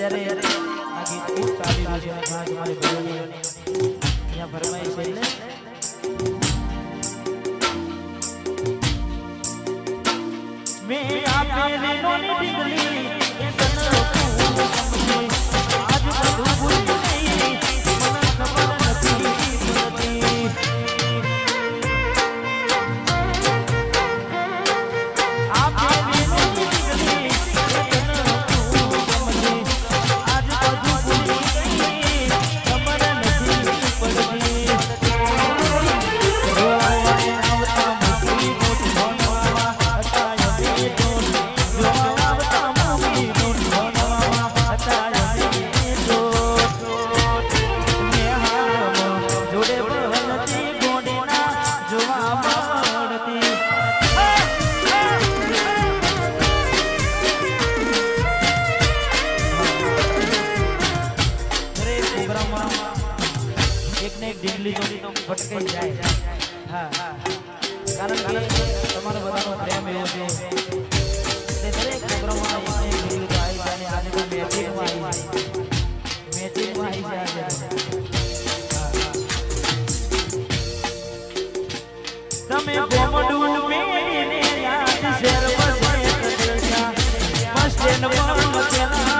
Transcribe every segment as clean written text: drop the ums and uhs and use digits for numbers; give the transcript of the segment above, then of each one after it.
અત્યારે આ ગીત ખૂબ ચાલી રહ્યું છે અને તમારી ભાઈઓની અહીંયા ફરમાઈશ છે એટલે મેં આપેલી નોની ડીગલી એ તને આજ બધું ભૂલી ગઈ મને ખબર નથી પડતી આપેલી નોની ડીગલી એ તને આજ બધું ભૂલી ગઈ ખબર નથી પડતી ભટકાઈ જાય હા કારણ કે તમારો બધાનો પ્રેમ એવો છે તે દરેક પ્રોગ્રામમાં એક વિડીયો આવી જાય અને આજે તો મેચિંગમાં આવી જાય તમે બોમડું મેને યાદ શેર બસે તજા મસ્તન બોમ મચેલા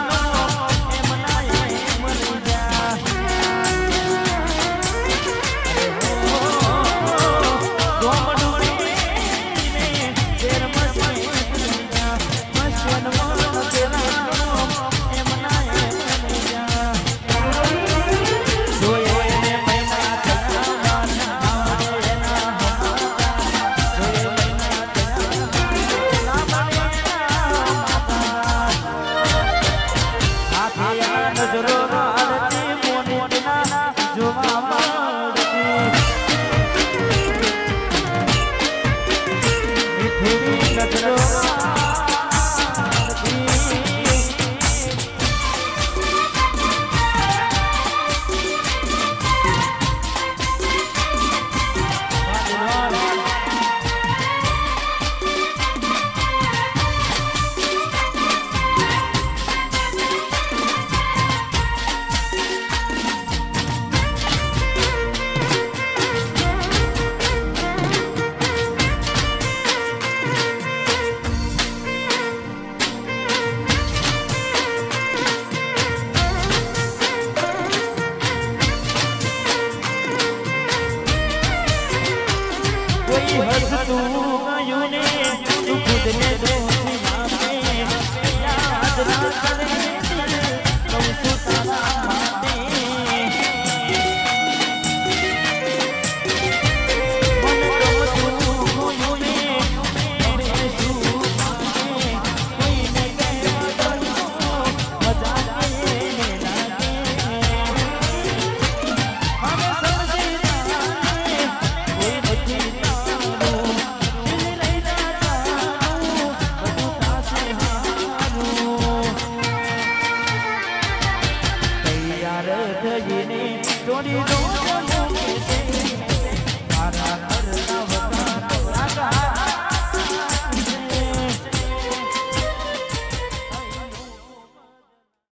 Don't